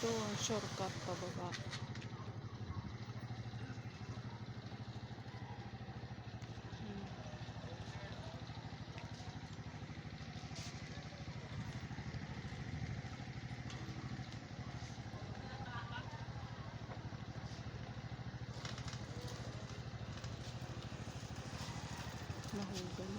Ito ang shortcut pababa. Nahugan.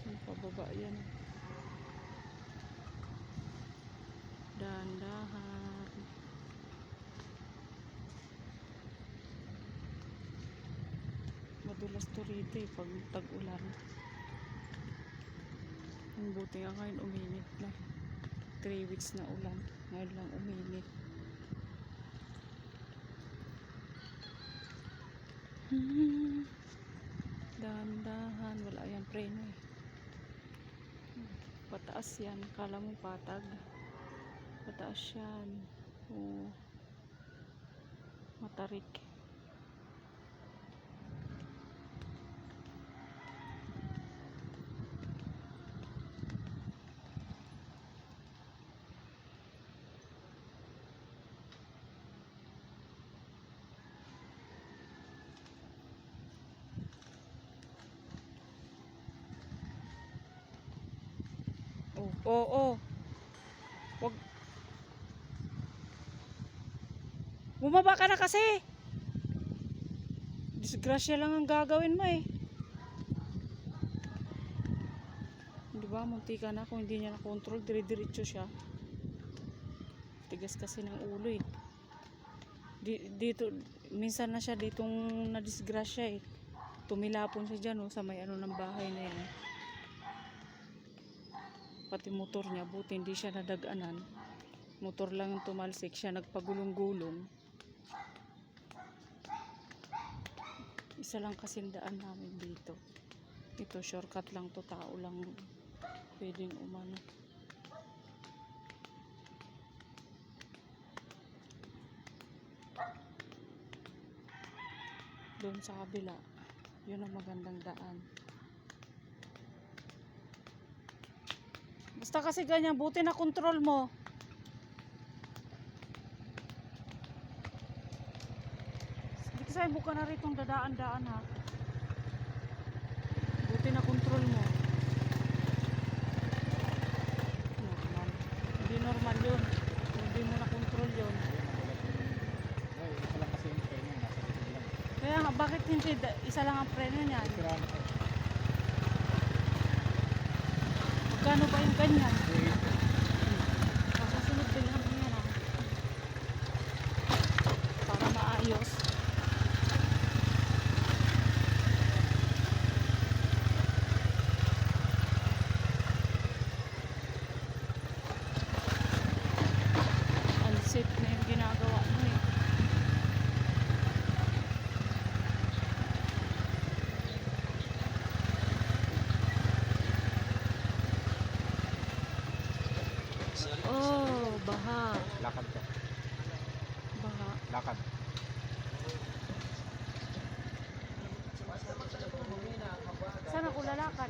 Ang pababa yan. Dahan-dahan. Madulas to rito eh pag tag-ulan. Ang buti nga ngayon uminit na. 3 weeks na ulan. Ngayon lang uminit. Dahan-dahan. Wala yan preno eh. Pataas yan. Kala mo patag. Pataas yan. Oo. Matarik. Oo. Wag. Bumaba ka na kasi. Disgrasya lang ang gagawin mo eh. Di ba? Munti ka na kung hindi niya na-control. Dire-diretso siya. Tigas kasi ng ulo eh. Dito, minsan na siya ditong na-disgrasya eh. Tumilapon siya dyan oh, sa may ano ng bahay na yan. Pati motor niya, buti hindi siya nadaganan. Motor lang yung tumalsik, siya nagpagulong-gulong. Isa lang kasindaan namin dito. Ito, shortcut lang to, tao lang pwedeng umano. Doon sa kabila, yun ang magandang daan. Basta kasi ganyan, buti na control mo. Hindi kasi buka na ritong dadaan-daan ha. Buti na control mo. Normal. Hindi normal yun. Hindi mo na control yun. Kaya nga, bakit hindi isa lang ang preno niyan? Magkano ba yung ganyan? Masusunod din lang yan ha. Para maayos. Unsafe na yung ginagawa mo eh. Oh, baha. Lakad ka. Baha. Lakad. Saan ako lalakad?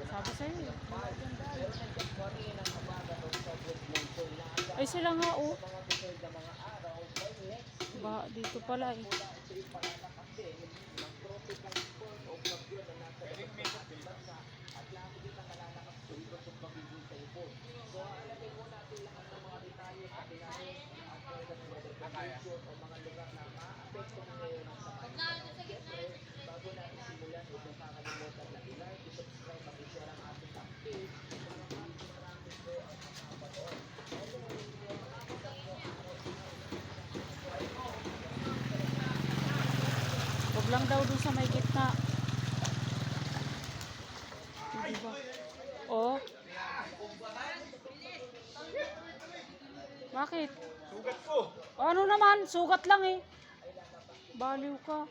Sabi sa'yo eh. Ay sila nga oh. Baha dito pala eh. Huwag lang daw dun sa may gitna. Hindi ba? Oh. Bakit? Sugat ko. Ano naman? Sugat lang eh. Baliw ka.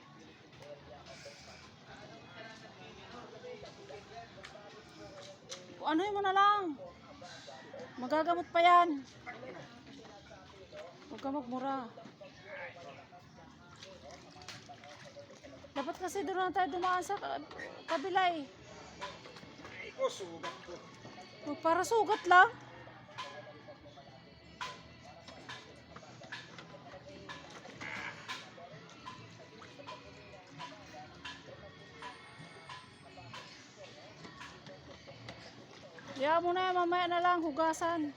Ano mo na lang. Magagamot pa yan. Huwag ka magmura. Dapat kasi doon lang tayo dumaan sa kabila eh. Ay ko, sugat ko. Para sugat lang. Kaya mo na yan, mamaya na lang hugasan.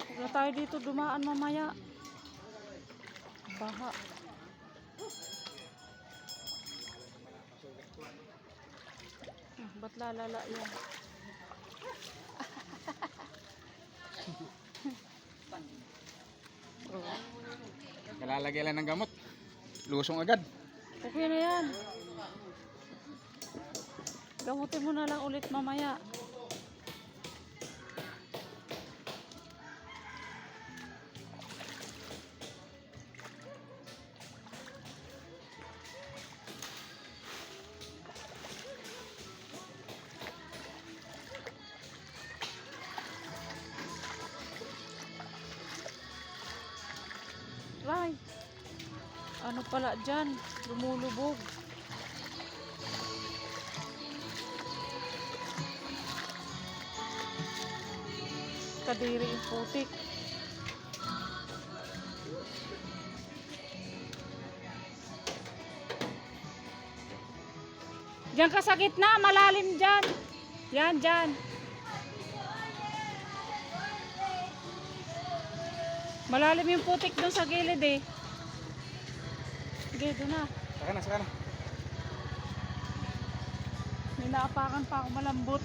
Huwag na tayo dito dumaan mamaya. Baha. Ba't lalala yan? Kalalagay lang ng gamot. Lusong agad. Okay na yan. Gamutin mo na lang ulit mamaya. Ay, ano pala dyan? Lumulubog. Kadiri yung putik. Diyan ka sa gitna, malalim dyan. Yan, dyan. Malalim yung putik doon sa gilid eh. Sige, doon na. Saka na, saka na. May naapakan pa ako malambot.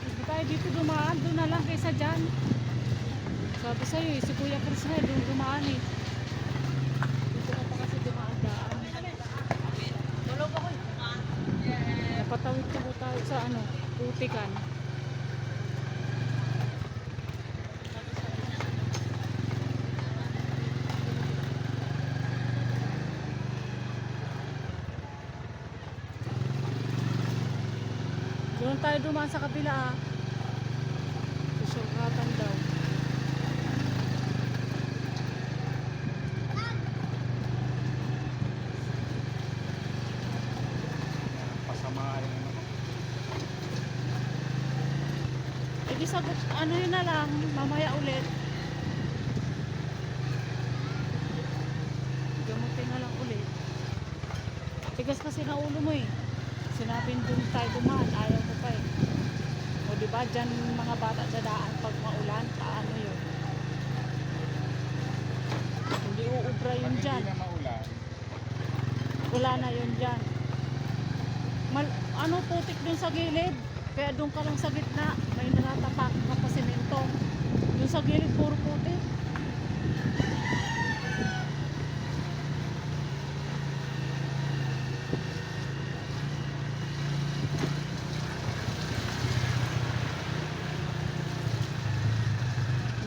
Hindi tayo dito dumaan, doon na lang kaysa dyan. Sabi sa'yo eh, si Kuya Chris na doon dumaan eh. Dito na pa kasi dumaan-daan. Napatawid ko tayo sa ano, putikan. Doon tayo dumaan sa kabila ah. Susurkatan daw. Pasama yung Hindi sagot, ano yun na lang, mamaya ulit. Gamutin na lang ulit. Tigas kasi na ulo mo eh. Sinabing dun tayo dumaan, ayaw mo pa eh. O diba, dyan mga bata sa daan pag maulan, paano yun? Hindi uubra yun dyan. hindi na maulan. Wala na yun dyan. Ano, putik dun sa gilid. Kaya doon ka lang sa gitna, may naratapak na pa semento. Doon sa gilid, puro putik.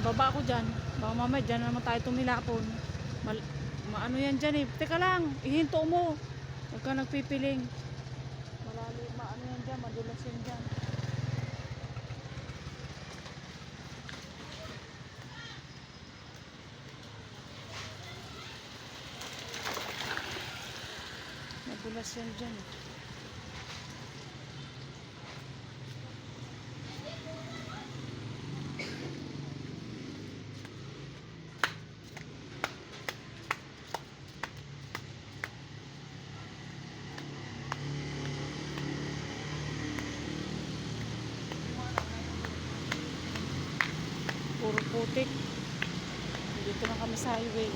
Baba ako dyan. Baka mamaya dyan naman tayo tumilapon. Maano yan dyan eh. Teka lang, ihinto mo. Huwag ka nagpipiling. Malalim, maano yan dyan, madulas yan dyan. Madulas yan dyan eh. Puro putik. Dito na kami sa highway.